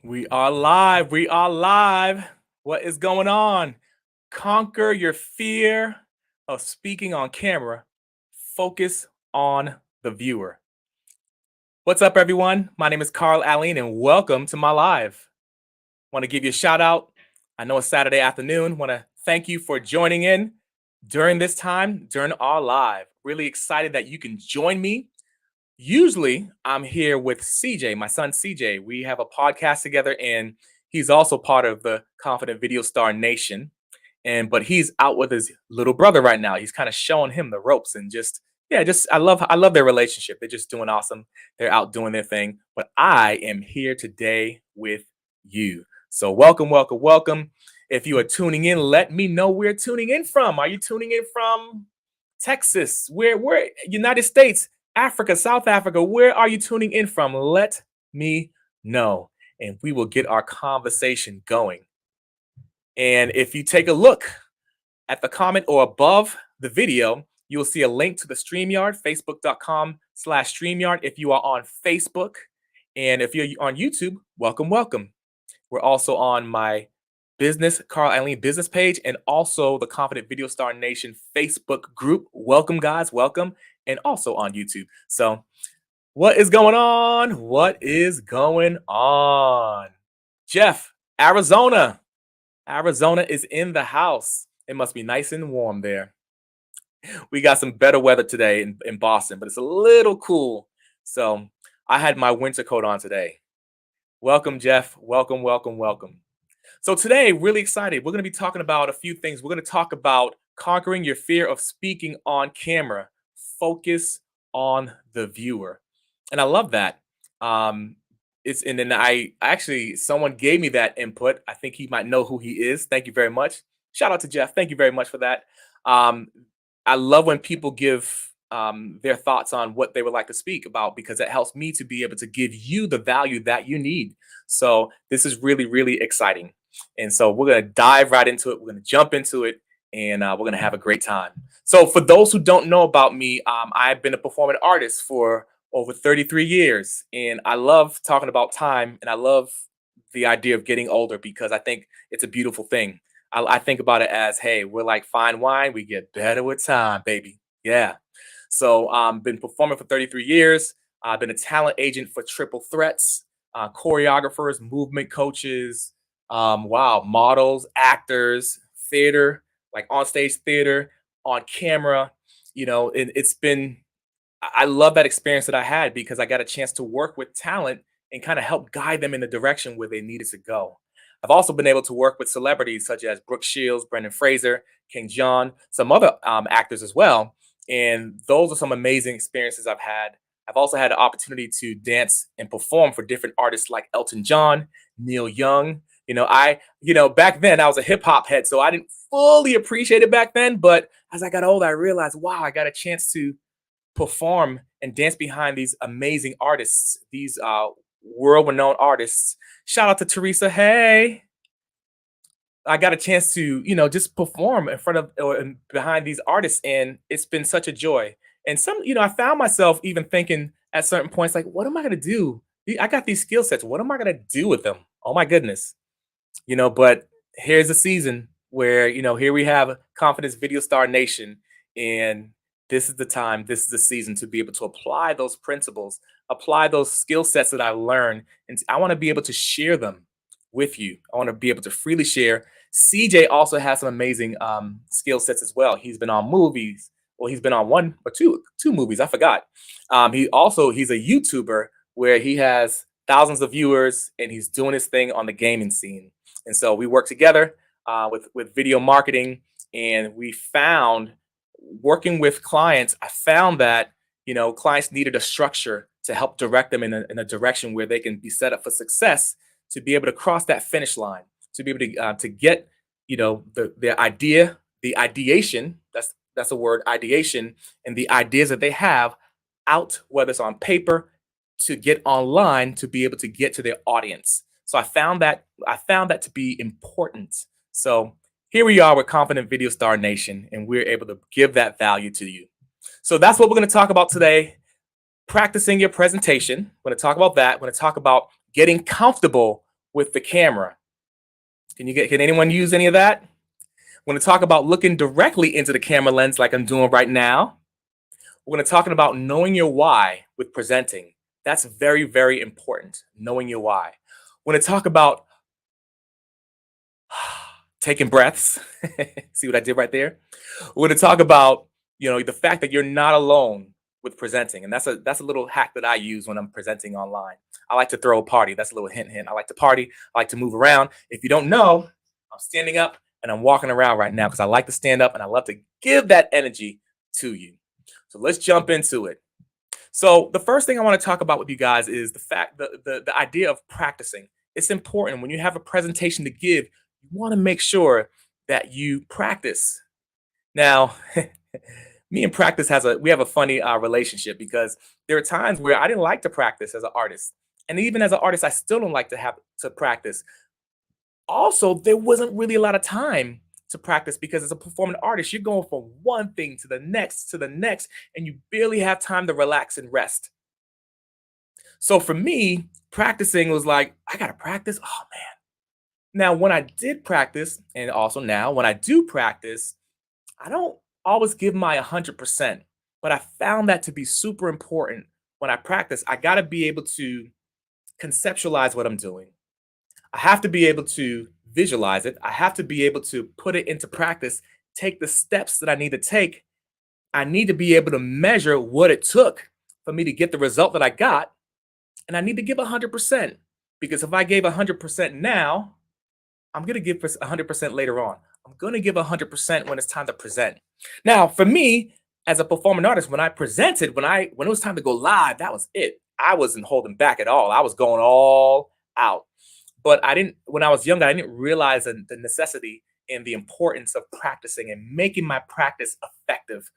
We are live. We are live. What is going on? Conquer your fear of speaking on camera. Focus on the viewer. What's up, everyone? My name is Carl Allen, and welcome to my live. Want to give you a shout out. I know it's Saturday afternoon. Want to thank you for joining in during this time, during our live. Really excited that you can join me. Usually, I'm here with CJ, my son CJ. We have a podcast together, and he's also part of the Confident Video Star Nation. But he's out with his little brother right now. He's kind of showing him the ropes, and just I love their relationship. They're just doing awesome. They're out doing their thing. But I am here today with you. So welcome, welcome, welcome. If you are tuning in, let me know where you're tuning in from. Are you tuning in from Texas? Where United States? Africa, South Africa, where are you tuning in from? Let me know, and we will get our conversation going. And if you take a look at the comment or above the video, you will see a link to the StreamYard, facebook.com/StreamYard if you are on Facebook. And if you're on YouTube, welcome, welcome. We're also on my business, Carl Allen business page, and also the Confident Video Star Nation Facebook group. Welcome, guys, welcome. And also on YouTube. So what is going on? What is going on? Jeff, Arizona. Arizona is in the house. It must be nice and warm there. We got some better weather today in Boston, but it's a little cool. So I had my winter coat on today. Welcome, Jeff. Welcome, welcome, welcome. So today, really excited. We're going to be talking about a few things. We're going to talk about conquering your fear of speaking on camera. Focus on the viewer. And I love that. And then I actually, someone gave me that input. I think he might know who he is. Thank you very much. Shout out to Jeff. Thank you very much for that. I love when people give their thoughts on what they would like to speak about, because it helps me to be able to give you the value that you need. So this is really, really exciting. And so we're going to dive right into it. We're going to jump into it, and we're going to have a great time. So for those who don't know about me, I've been a performing artist for over 33 years, and I love talking about time, and I love the idea of getting older, because I think it's a beautiful thing. I think about it as, hey, we're like fine wine. We get better with time, baby. Yeah. So been performing for 33 years. I've been a talent agent for Triple Threats, choreographers, movement coaches, models, actors, theater, like on stage theater, on camera. And I love that experience that I had, because I got a chance to work with talent and kind of help guide them in the direction where they needed to go. I've also been able to work with celebrities such as Brooke Shields, Brendan Fraser, King John, some other actors as well. And those are some amazing experiences I've had. I've also had the opportunity to dance and perform for different artists like Elton John, Neil Young. Back then I was a hip hop head, so I didn't fully appreciate it back then. But as I got older, I realized, wow, I got a chance to perform and dance behind these amazing artists, these world-renowned artists. Shout out to Teresa. Hey, I got a chance to, just perform in front of or behind these artists, and it's been such a joy. And I found myself even thinking at certain points, like, what am I gonna do? I got these skill sets. What am I gonna do with them? Oh my goodness. But here's a season where, here we have Confidence Video Star Nation, and this is the time, this is the season to be able to apply those principles, apply those skill sets that I learned, and I want to be able to share them with you. I want to be able to freely share. CJ also has some amazing skill sets as well. He's been on movies. Well, he's been on one or two movies. I forgot. He's a YouTuber where he has thousands of viewers, and he's doing his thing on the gaming scene. And so we work together with video marketing, and we found, working with clients, I found that clients needed a structure to help direct them in a direction where they can be set up for success, to be able to cross that finish line, to be able to get their idea, the ideation. That's a word, ideation, and the ideas that they have out, whether it's on paper, to get online, to be able to get to their audience. So I found that to be important. So here we are with Confident Video Star Nation, and we're able to give that value to you. So that's what we're going to talk about today. Practicing your presentation. We're going to talk about that. We're going to talk about getting comfortable with the camera. Can anyone use any of that? We're going to talk about looking directly into the camera lens like I'm doing right now. We're going to talk about knowing your why with presenting. That's very, very important, knowing your why. We're going to talk about taking breaths. See what I did right there? We're going to talk about, the fact that you're not alone with presenting. And that's a little hack that I use when I'm presenting online. I like to throw a party. That's a little hint. I like to party. I like to move around. If you don't know, I'm standing up and I'm walking around right now because I like to stand up and I love to give that energy to you. So let's jump into it. So the first thing I want to talk about with you guys is the idea of practicing. It's important when you have a presentation to give, you want to make sure that you practice. Now, me and practice we have a funny relationship because there are times where I didn't like to practice as an artist. And even as an artist, I still don't like to have to practice. Also, there wasn't really a lot of time to practice because as a performing artist, you're going from one thing to the next, and you barely have time to relax and rest. So for me, practicing was like, I got to practice. Oh, man. Now, when I did practice, and also now when I do practice, I don't always give my 100%, but I found that to be super important. When I practice, I got to be able to conceptualize what I'm doing. I have to be able to visualize it. I have to be able to put it into practice, take the steps that I need to take. I need to be able to measure what it took for me to get the result that I got. And I need to give 100% because if I gave 100% now, I'm going to give 100% later on. I'm going to give 100% when it's time to present. Now, for me, as a performing artist, when I presented, when it was time to go live, that was it. I wasn't holding back at all. I was going all out. But when I was younger, I didn't realize the necessity and the importance of practicing and making my practice effective,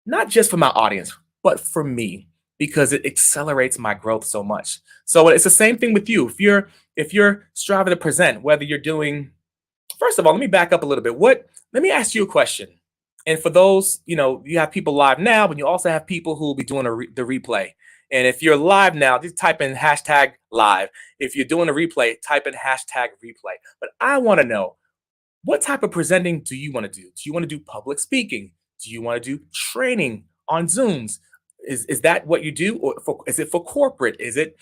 not just for my audience, but for me, because it accelerates my growth so much. So it's the same thing with you. If you're striving to present, whether you're doing, first of all, let me back up a little bit. Let me ask you a question. And for those, you have people live now, but you also have people who will be doing the replay. And if you're live now, just type in hashtag live. If you're doing a replay, type in hashtag replay. But I want to know, what type of presenting do you want to do? Do you want to do public speaking? Do you want to do training on Zooms? Is that what you do? Or is it for corporate? Is it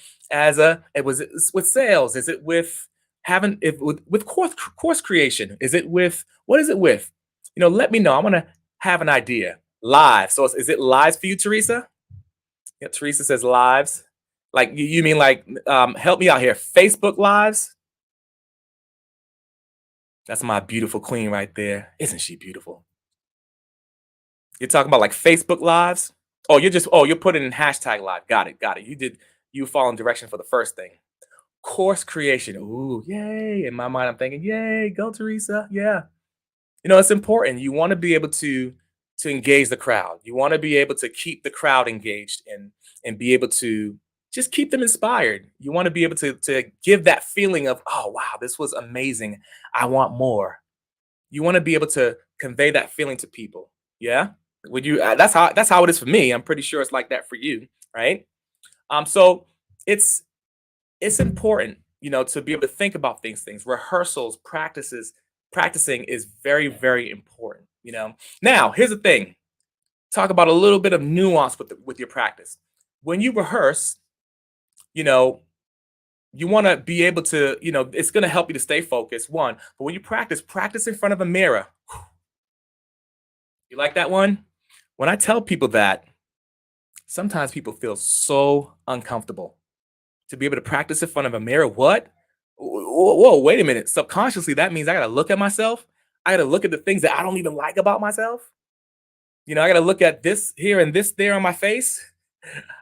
with sales? Is it with with course creation? Is it with, what is it with? Let me know. I want to have an idea. Live. So is it lives for you, Teresa? Yeah, Teresa says lives. Like you mean like help me out here. Facebook lives. That's my beautiful queen right there. Isn't she beautiful? You're talking about like Facebook lives? Oh, you're putting in hashtag live. Got it. You following direction for the first thing. Course creation. Ooh, yay. In my mind, I'm thinking, yay, go Teresa. Yeah. It's important. You want to be able to engage the crowd. You want to be able to keep the crowd engaged and be able to just keep them inspired. You want to be able to give that feeling of, oh, wow, this was amazing. I want more. You want to be able to convey that feeling to people. Yeah. Would you? That's how it is for me. I'm pretty sure it's like that for you, right? So it's important, to be able to think about things, rehearsals, practicing is very, very important. Now, here's the thing. Talk about a little bit of nuance with your practice. When you rehearse, you want to be able to, it's going to help you to stay focused, one. But when you practice in front of a mirror. You like that one? When I tell people that, sometimes people feel so uncomfortable. To be able to practice in front of a mirror, what? Whoa, wait a minute. Subconsciously, that means I got to look at myself. I got to look at the things that I don't even like about myself. I got to look at this here and this there on my face.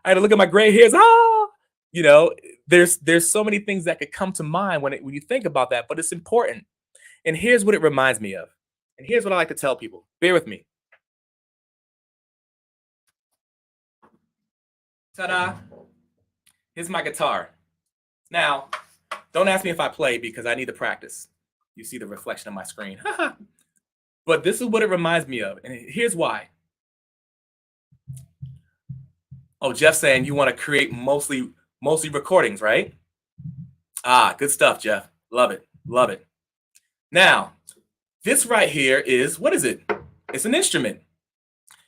I got to look at my gray hairs. There's so many things that could come to mind when you think about that, but it's important. And here's what it reminds me of. And here's what I like to tell people. Bear with me. Ta-da. Here's my guitar. Now, don't ask me if I play because I need to practice. You see the reflection on my screen. But this is what it reminds me of. And here's why. Oh, Jeff's saying you want to create mostly recordings, right? Ah, good stuff, Jeff. Love it. Love it. Now, this right here is what is it? It's an instrument.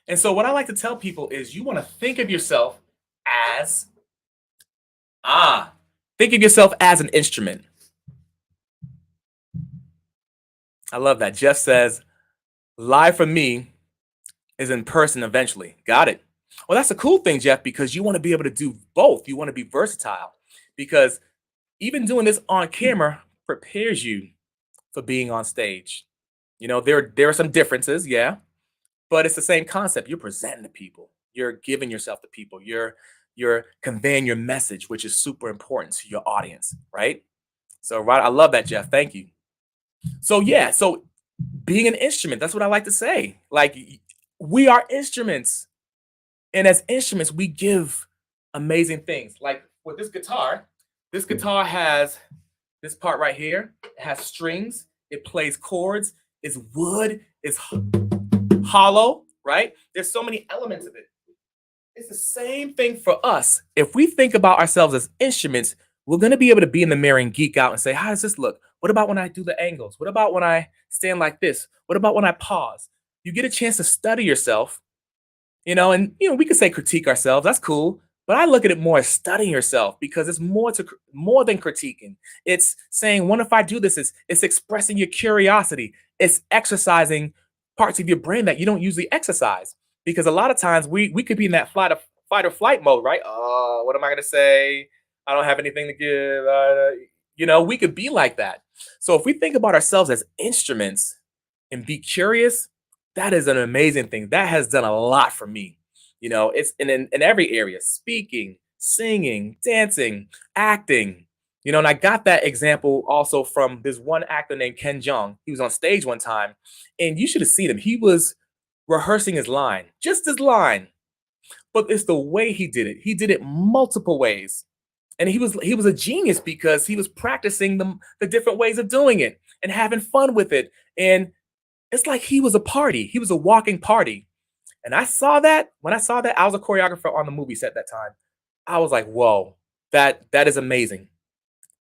And so, what I like to tell people is you want to think of yourself as ah, think of yourself as an instrument. I love that. Jeff says, live for me is in person eventually. Got it. Well, that's a cool thing, Jeff, because you want to be able to do both. You want to be versatile because even doing this on camera prepares you for being on stage. There are some differences, yeah, but it's the same concept. You're presenting to people. You're giving yourself to people. You're conveying your message, which is super important to your audience, right? So, right, I love that, Jeff. Thank you. So, yeah, so being an instrument, that's what I like to say. Like we are instruments, and as instruments, we give amazing things. Like with this guitar has this part right here. It has strings. It plays chords. It's wood. It's hollow, right? There's so many elements of it. It's the same thing for us. If we think about ourselves as instruments, we're going to be able to be in the mirror and geek out and say, how does this look? What about when I do the angles? What about when I stand like this? What about when I pause? You get a chance to study yourself, and we could say critique ourselves. That's cool. But I look at it more as studying yourself because it's more than critiquing. It's saying, what if I do this? It's expressing your curiosity. It's exercising parts of your brain that you don't usually exercise. Because a lot of times we could be in that fight or flight mode, right? Oh, what am I gonna say? I don't have anything to give. We could be like that. So if we think about ourselves as instruments and be curious, that is an amazing thing. That has done a lot for me. It's in every area: speaking, singing, dancing, acting. And I got that example also from this one actor named Ken Jeong. He was on stage one time, and you should have seen him. He was rehearsing his line, just his line, but it's the way he did it. He did it multiple ways, and he was a genius because he was practicing the different ways of doing it and having fun with it. And it's like he was a party. He was a walking party. And I saw that. When I saw that, I was a choreographer on the movie set that time. I was like, whoa, that is amazing.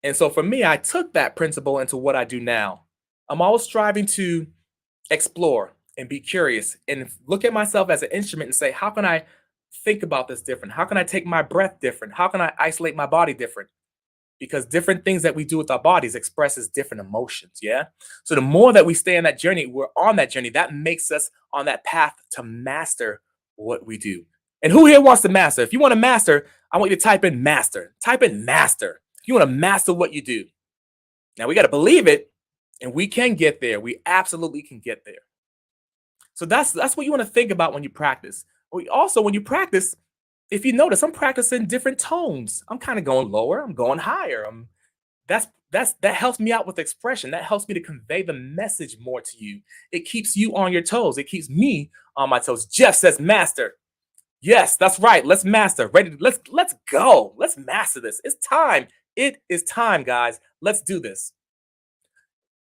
And so for me, I took that principle into what I do now. I'm always striving to explore and be curious and look at myself as an instrument and say, how can I think about this different? How can I take my breath different? How can I isolate my body different? Because different things that we do with our bodies expresses different emotions. Yeah. So the more that we stay on that journey, we're on that journey, that makes us on that path to master what we do. And who here wants to master? If you want to master, I want you to type in master. Type in master. If you want to master what you do. Now we got to believe it, and we can get there. We absolutely can get there. So that's what you want to think about when you practice. Also, when you practice, if you notice, I'm practicing different tones. I'm kind of going lower. I'm going higher. That helps me out with expression. That helps me to convey the message more to you. It keeps you on your toes. It keeps me on my toes. Jeff says, "Master." Yes, that's right. Let's master. Ready? Let's go. Let's master this. It's time. It is time, guys. Let's do this.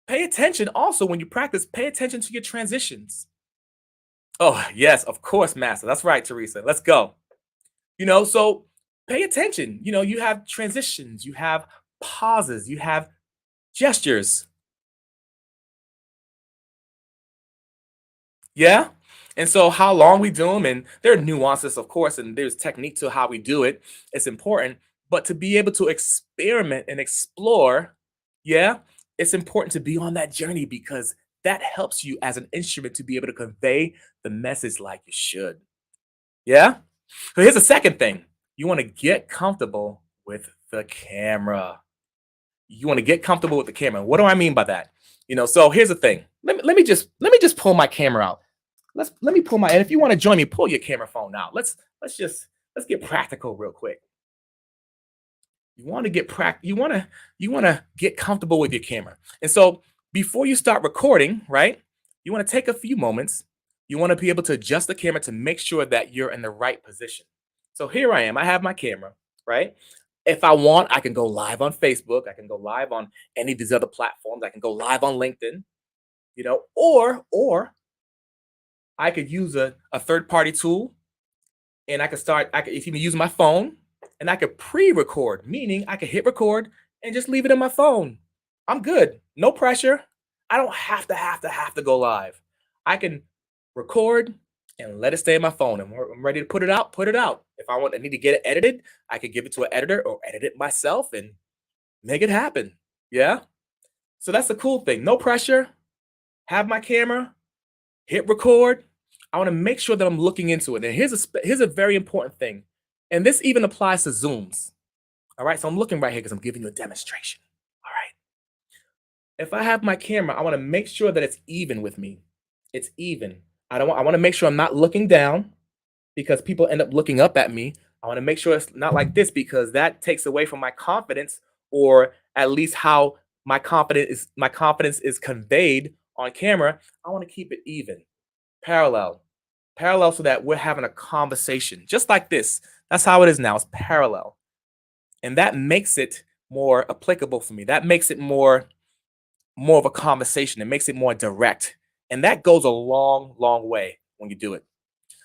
Pay attention also when you practice. Pay attention to your transitions. Oh yes, of course, master. That's right, Teresa. Let's go. So pay attention. You have transitions, you have pauses, you have gestures. Yeah. And so how long we do them, and there are nuances, of course, and there's technique to how we do it. It's important. But to be able to experiment and explore, yeah, it's important to be on that journey because that helps you as an instrument to be able to convey the message like you should. Yeah. So here's the second thing. You want to get comfortable with the camera. You want to get comfortable with the camera. What do I mean by that? So here's the thing. Let me just pull my camera out. Let me pull my, and if you want to join me, pull your camera phone out. Let's get practical real quick. You want to get comfortable with your camera. And so before you start recording, right? You want to take a few moments. You want to be able to adjust the camera to make sure that you're in the right position. So here I am. I have my camera, right? If I want, I can go live on Facebook. I can go live on any of these other platforms. I can go live on LinkedIn, or I could use a third-party tool, and I could if you use my phone, and I could pre-record, meaning I could hit record and just leave it in my phone. I'm good. No pressure. I don't have to go live. I can record and let it stay in my phone. And I'm ready to put it out, put it out. If I need to get it edited, I could give it to an editor or edit it myself and make it happen. Yeah. So that's the cool thing. No pressure. Have my camera, hit record. I want to make sure that I'm looking into it. And here's a very important thing. And this even applies to Zooms. All right. So I'm looking right here because I'm giving you a demonstration. All right. If I have my camera, I want to make sure that it's even with me. It's even. I want to make sure I'm not looking down because people end up looking up at me. I want to make sure it's not like this because that takes away from my confidence, or at least how my confidence is conveyed on camera. I want to keep it even, parallel, parallel, so that we're having a conversation just like this. That's how it is now. It's parallel, and that makes it more applicable for me. That makes it more of a conversation. It makes it more direct, and that goes a long, long way when you do it.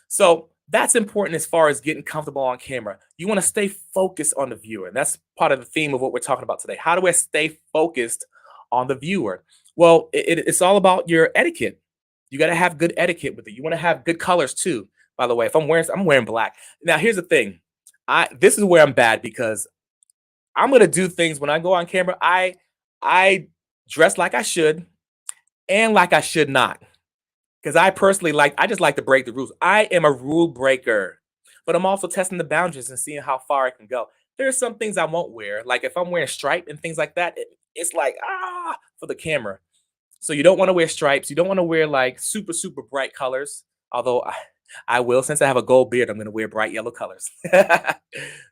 So that's important as far as getting comfortable on camera. You want to stay focused on the viewer. And that's part of the theme of what we're talking about today. How do I stay focused on the viewer? Well, it's all about your etiquette. You got to have good etiquette with it. You want to have good colors too. By the way, if I'm wearing black. Now, here's the thing. This is where I'm bad because I'm gonna do things when I go on camera. I dress like I should and like I should not. Because I just like to break the rules. I am a rule breaker, but I'm also testing the boundaries and seeing how far I can go. There are some things I won't wear, like if I'm wearing stripe and things like that, it's like for the camera. So you don't want to wear stripes. You don't want to wear like super super bright colors. Although I will, since I have a gold beard, I'm going to wear bright yellow colors.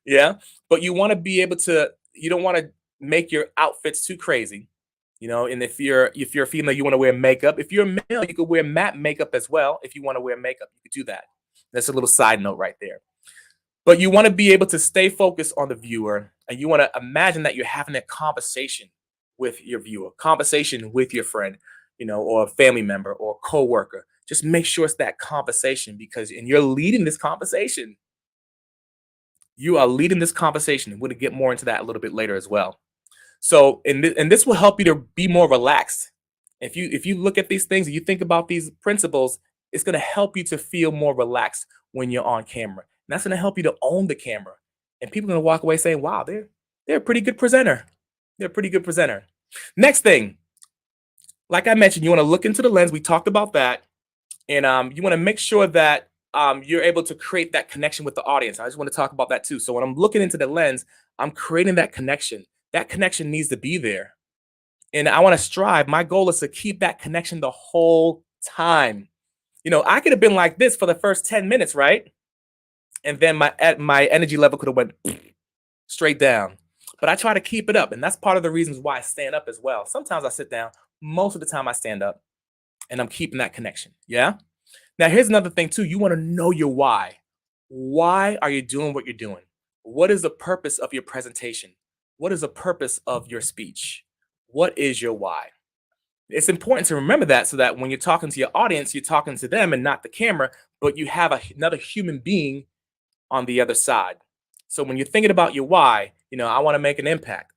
Yeah, but you want to be able to. You don't want to make your outfits too crazy. And if you're a female, you want to wear makeup. If you're a male, you could wear matte makeup as well. If you want to wear makeup, you could do that. That's a little side note right there. But you want to be able to stay focused on the viewer, and you want to imagine that you're having a conversation with your viewer, conversation with your friend, or a family member or coworker. Just make sure it's that conversation and you're leading this conversation. You are leading this conversation. We're going to get more into that a little bit later as well. So, and this will help you to be more relaxed. If you look at these things and you think about these principles, it's going to help you to feel more relaxed when you're on camera. And that's going to help you to own the camera. And people are going to walk away saying, "Wow, they're a pretty good presenter. They're a pretty good presenter." Next thing, like I mentioned, you want to look into the lens. We talked about that, and you want to make sure that you're able to create that connection with the audience. I just want to talk about that too. So when I'm looking into the lens, I'm creating that connection. That connection needs to be there. And I want to strive. My goal is to keep that connection the whole time. I could have been like this for the first 10 minutes, right? And then my energy level could have went straight down. But I try to keep it up. And that's part of the reasons why I stand up as well. Sometimes I sit down. Most of the time I stand up, and I'm keeping that connection. Yeah. Now, here's another thing too. You want to know your why. Why are you doing what you're doing? What is the purpose of your presentation? What is the purpose of your speech? What is your why? It's important to remember that, so that when you're talking to your audience, you're talking to them and not the camera, but you have another human being on the other side. So when you're thinking about your why, I want to make an impact.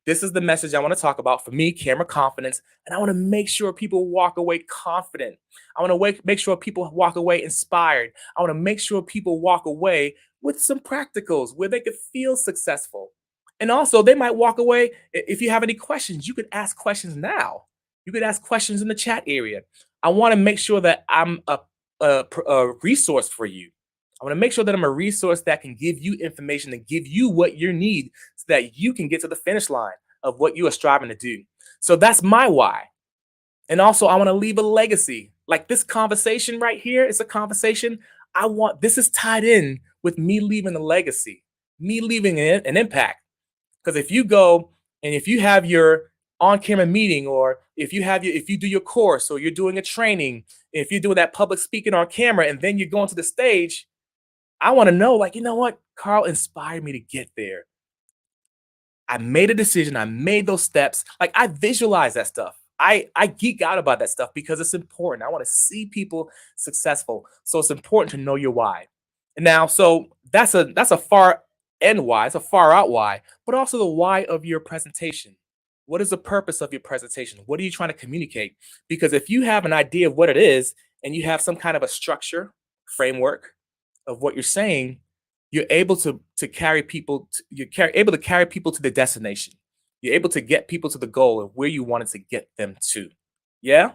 This is the message I want to talk about. For me, camera confidence. And I want to make sure people walk away confident. I want to make sure people walk away inspired. I want to make sure people walk away with some practicals where they could feel successful. And also, they might walk away. If you have any questions, you could ask questions now. You could ask questions in the chat area. I want to make sure that I'm a resource for you. I want to make sure that I'm a resource that can give you information and give you what you need so that you can get to the finish line of what you are striving to do. So that's my why. And also, I want to leave a legacy. Like this conversation right here is a conversation this is tied in with me leaving a legacy, me leaving an impact. Because if you go and if you have your on-camera meeting, or if you do your course, or you're doing a training, if you're doing that public speaking on camera, and then you're going to the stage, I want to know, like, you know what? Carl inspired me to get there. I made a decision. I made those steps. Like, I visualize that stuff. I geek out about that stuff because it's important. I want to see people successful. So it's important to know your why. And now, so that's a far end why, it's a far out why, but also the why of your presentation. What is the purpose of your presentation? What are you trying to communicate? Because if you have an idea of what it is and you have some kind of a structure, framework of what you're saying, you're able to carry people, able to carry people to the destination. You're able to get people to the goal of where you wanted to get them to. Yeah?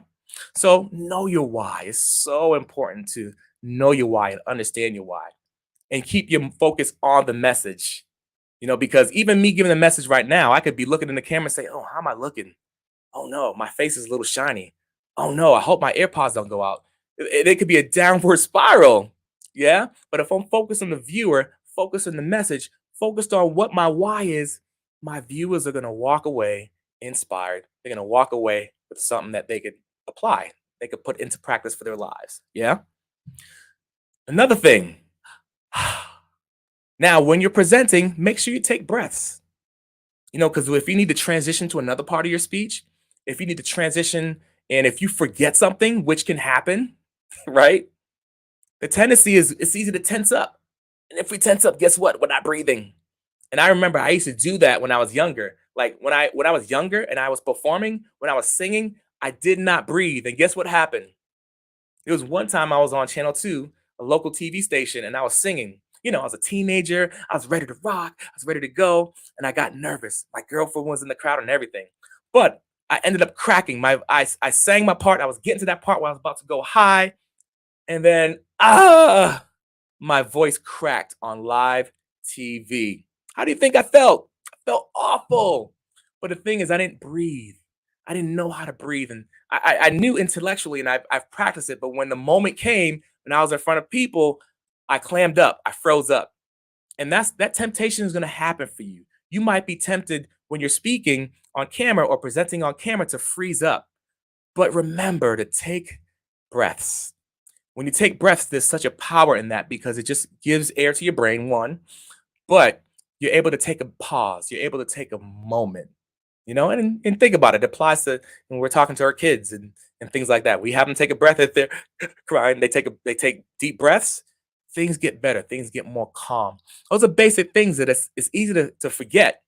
So know your why. It's so important to know your why and understand your why and keep your focus on the message. Because even me giving a message right now, I could be looking in the camera and say, "Oh, how am I looking? Oh no, my face is a little shiny. Oh no, I hope my AirPods don't go out." It could be a downward spiral. Yeah. But if I'm focused on the viewer, focused on the message, focused on what my why is, my viewers are going to walk away inspired. They're going to walk away with something that they could apply, they could put into practice for their lives. Yeah. Another thing. Now, when you're presenting, make sure you take breaths. Because if you need to transition to another part of your speech, if you need to transition and if you forget something, which can happen, right? The tendency is it's easy to tense up. And if we tense up, guess what? We're not breathing. And I remember I used to do that when I was younger. Like when I was younger and I was performing, when I was singing, I did not breathe. And guess what happened? It was one time I was on Channel 2, a local TV station, and I was singing. I was a teenager. I was ready to rock. I was ready to go. And I got nervous. My girlfriend was in the crowd and everything. But I ended up cracking. I sang my part. I was getting to that part where I was about to go high. And then, my voice cracked on live TV. How do you think I felt? I felt awful. But the thing is, I didn't breathe. I didn't know how to breathe. And I knew intellectually and I've practiced it. But when the moment came, when I was in front of people, I clammed up. I froze up. And that temptation is going to happen for you. You might be tempted when you're speaking on camera or presenting on camera to freeze up. But remember to take breaths. When you take breaths, there's such a power in that because it just gives air to your brain, one, but you're able to take a pause. You're able to take a moment, and think about it. It applies to when we're talking to our kids and things like that. We have them take a breath if they're crying. They take deep breaths. Things get better. Things get more calm. Those are basic things that it's easy to forget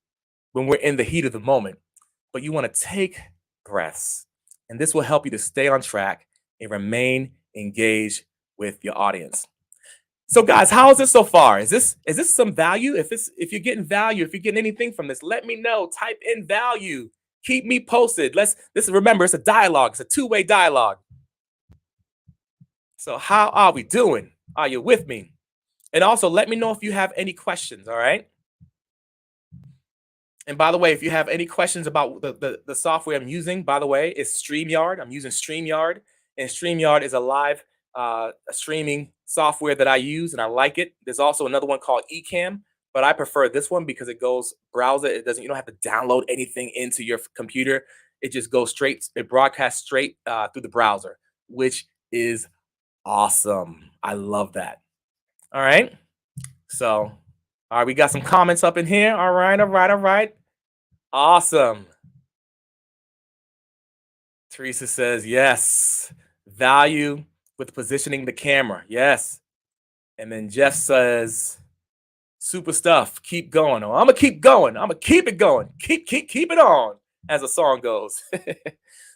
when we're in the heat of the moment. But you want to take breaths, and this will help you to stay on track and remain engaged with your audience. So guys, how is this so far? Is this some value? If you're getting value, if you're getting anything from this, let me know. Type in value. Keep me posted. Remember, it's a dialogue. It's a two-way dialogue. So how are we doing? Are you with me? And also let me know if you have any questions, all right? And by the way, if you have any questions about the software I'm using, by the way, it's StreamYard. I'm using StreamYard, and StreamYard is a live streaming software that I use, and I like it. There's also another one called Ecamm, but I prefer this one because it goes browser. You don't have to download anything into your computer. It just goes straight. It broadcasts straight through the browser, which is awesome. I love that. All right. So, all right, we got some comments up in here. All right. Awesome. Teresa says, yes, value with positioning the camera. Yes. And then Jeff says, super stuff. Keep going. Oh, I'm going to keep going. I'm going to keep it going. Keep it on, as the song goes.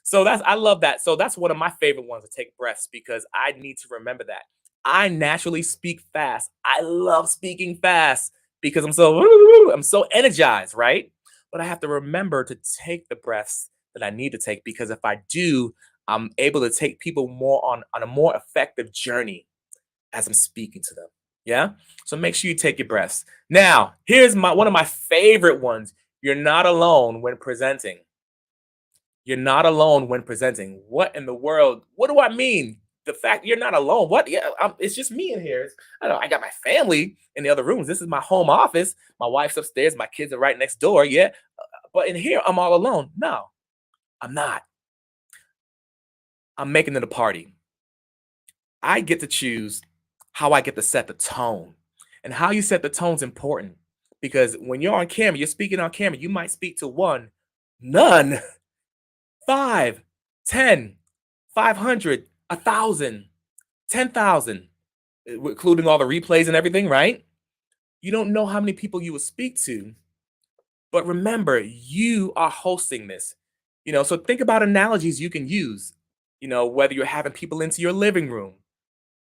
So I love that. So that's one of my favorite ones to take breaths because I need to remember that. I naturally speak fast. I love speaking fast because I'm so energized, right? But I have to remember to take the breaths that I need to take because if I do, I'm able to take people more on a more effective journey as I'm speaking to them. Yeah. So make sure you take your breaths. Now, here's one of my favorite ones. You're not alone when presenting. You're not alone when presenting. What in the world? What do I mean? The fact you're not alone. What? Yeah, it's just me in here. I got my family in the other rooms. This is my home office. My wife's upstairs. My kids are right next door. Yeah. But in here, I'm all alone. No, I'm not. I'm making it a party. I get to choose how I get to set the tone. And how you set the tone is important because when you're on camera, you're speaking on camera, you might speak to one, none, 5, 10, 500, 1,000, 10,000, including all the replays and everything, right? You don't know how many people you will speak to, but remember, you are hosting this. So think about analogies you can use. Whether you're having people into your living room,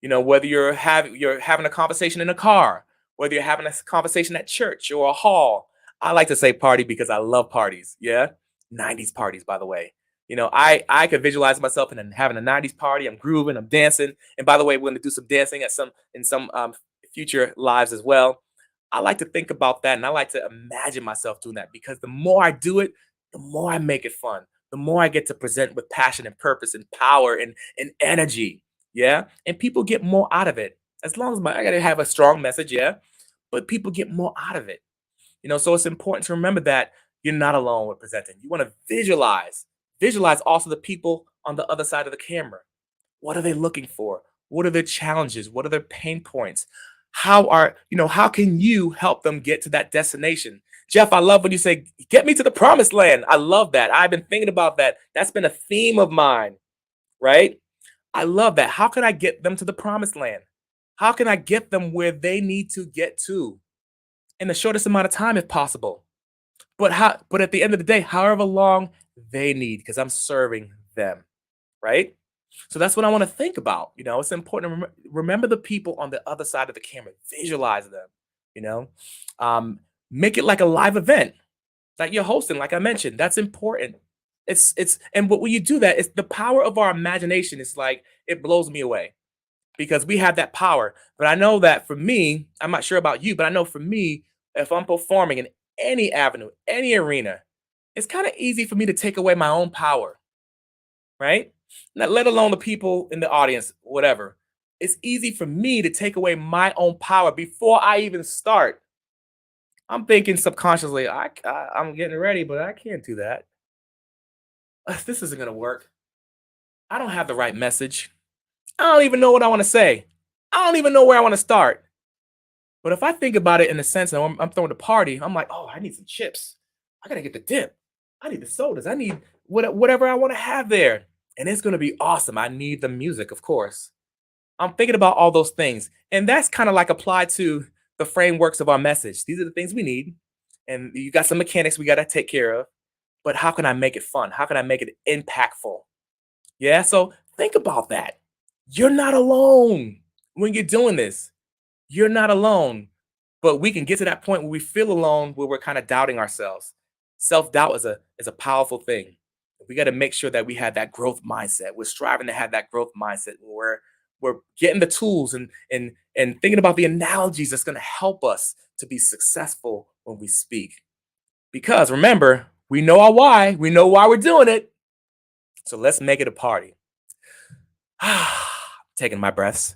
whether you're having a conversation in a car, whether you're having a conversation at church or a hall. I like to say party because I love parties. Yeah, 90s parties, by the way. I could visualize myself having a 90s party. I'm grooving, I'm dancing, and by the way, we're going to do some dancing in some future lives as well. I like to think about that, and I like to imagine myself doing that because the more I do it, the more I make it fun. The more I get to present with passion and purpose and power and energy. Yeah. And people get more out of it. As long as I gotta have a strong message, yeah. But people get more out of it. So it's important to remember that you're not alone with presenting. You want to visualize also the people on the other side of the camera. What are they looking for? What are their challenges? What are their pain points? How can you help them get to that destination? Jeff, I love when you say, get me to the promised land. I love that. I've been thinking about that. That's been a theme of mine, right? I love that. How can I get them to the promised land? How can I get them where they need to get to in the shortest amount of time if possible? But at the end of the day, however long they need, because I'm serving them, right? So that's what I want to think about. It's important to remember the people on the other side of the camera, visualize them, you know, um, make it like a live event that you're hosting, like I mentioned. That's important. And when you do that, it's the power of our imagination. It's like it blows me away because we have that power. But I know that for me, I'm not sure about you, but I know for me, if I'm performing in any avenue, any arena, it's kind of easy for me to take away my own power, right? Not let alone the people in the audience, whatever. It's easy for me to take away my own power before I even start. I'm thinking subconsciously, I'm getting ready, but I can't do that. This isn't gonna work. I don't have the right message. I don't even know what I want to say. I don't even know where I want to start. But if I think about it in the sense that I'm throwing a party, I'm like, oh, I need some chips. I gotta get the dip. I need the sodas. I need whatever I want to have there. And it's gonna be awesome. I need the music, of course. I'm thinking about all those things. And that's kind of like applied to the frameworks of our message. These are the things we need. And you got some mechanics we got to take care of. But how can I make it fun? How can I make it impactful? Yeah. So think about that. You're not alone when you're doing this. You're not alone. But we can get to that point where we feel alone, where we're kind of doubting ourselves. Self-doubt is a powerful thing. We got to make sure that we have that growth mindset. We're striving to have that growth mindset where we're getting the tools and thinking about the analogies that's going to help us to be successful when we speak. Because remember, we know our why. We know why we're doing it. So let's make it a party. Taking my breaths.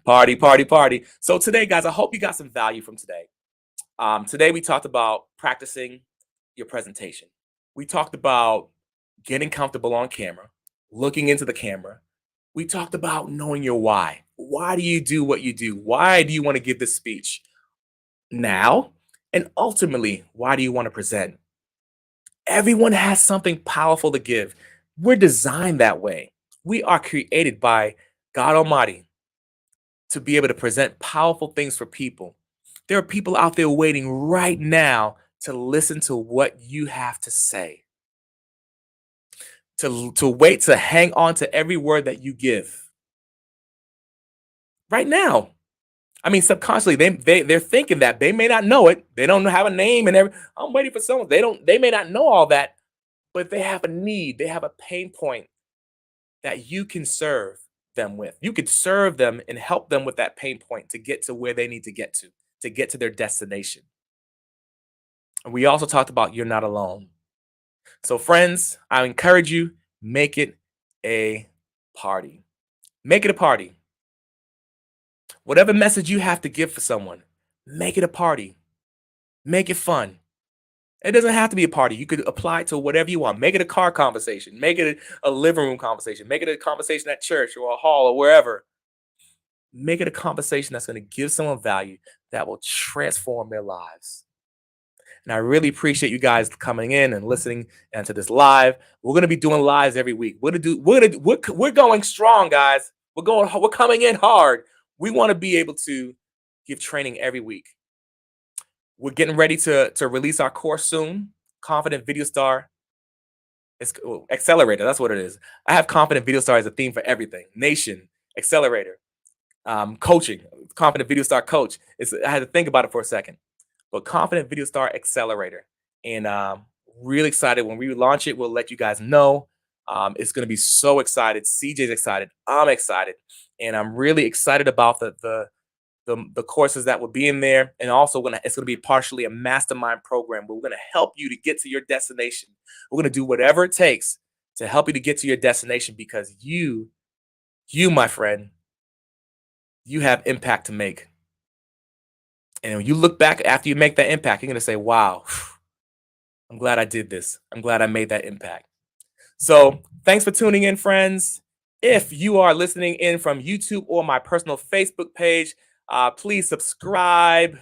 Party, party, party. So today, guys, I hope you got some value from today. Today we talked about practicing your presentation. We talked about getting comfortable on camera, looking into the camera. We talked about knowing your why. Why do you do what you do? Why do you want to give this speech now? And ultimately, why do you want to present? Everyone has something powerful to give. We're designed that way. We are created by God Almighty to be able to present powerful things for people. There are people out there waiting right now to listen to what you have to say, to wait, to hang on to every word that you give right now. I mean, subconsciously, they're thinking that they may not know it. They don't have a name and I'm waiting for someone. They may not know all that, but they have a need. They have a pain point that you can serve them with. You could serve them and help them with that pain point to get to where they need to get to their destination. And we also talked about you're not alone. So, friends, I encourage you, make it a party. Make it a party. Whatever message you have to give for someone, make it a party. Make it fun. It doesn't have to be a party. You could apply it to whatever you want. Make it a car conversation. Make it a living room conversation. Make it a conversation at church or a hall or wherever. Make it a conversation that's going to give someone value that will transform their lives. And I really appreciate you guys coming in and listening and to this live. We're going to be doing lives every week. We're going strong, guys. We're coming in hard. We want to be able to give training every week. We're getting ready to release our course soon. Confident Video Star Accelerator. That's what it is. I have Confident Video Star as a theme for everything. Nation, Accelerator, coaching, Confident Video Star Coach. I had to think about it for a second. But Confident Video Star Accelerator. And really excited. When we launch it, we'll let you guys know. It's going to be so excited. CJ's excited. I'm excited. And I'm really excited about the courses that will be in there. And also it's going to be partially a mastermind program where we're going to help you to get to your destination. We're going to do whatever it takes to help you to get to your destination, because you, my friend, you have impact to make. And when you look back after you make that impact, you're going to say, wow, I'm glad I did this. I'm glad I made that impact. So thanks for tuning in, friends. If you are listening in from YouTube or my personal Facebook page, please subscribe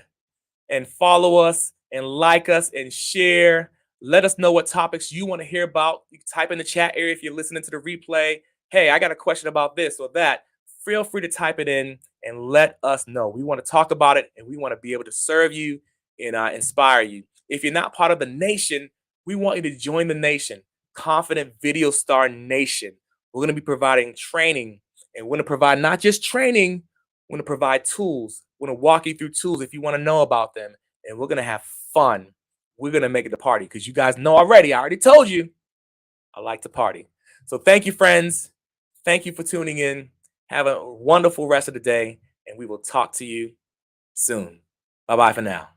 and follow us and like us and share. Let us know what topics you want to hear about. You can type in the chat area if you're listening to the replay. Hey, I got a question about this or that. Feel free to type it in and let us know. We want to talk about it, and we want to be able to serve you and inspire you. If you're not part of the nation, we want you to join the nation, Confident Video Star Nation. We're going to be providing training, and we're going to provide not just training, we're going to provide tools. We're going to walk you through tools if you want to know about them, and we're going to have fun. We're going to make it a party, because you guys know already. I already told you I like to party. So thank you, friends. Thank you for tuning in. Have a wonderful rest of the day, and we will talk to you soon. Bye-bye for now.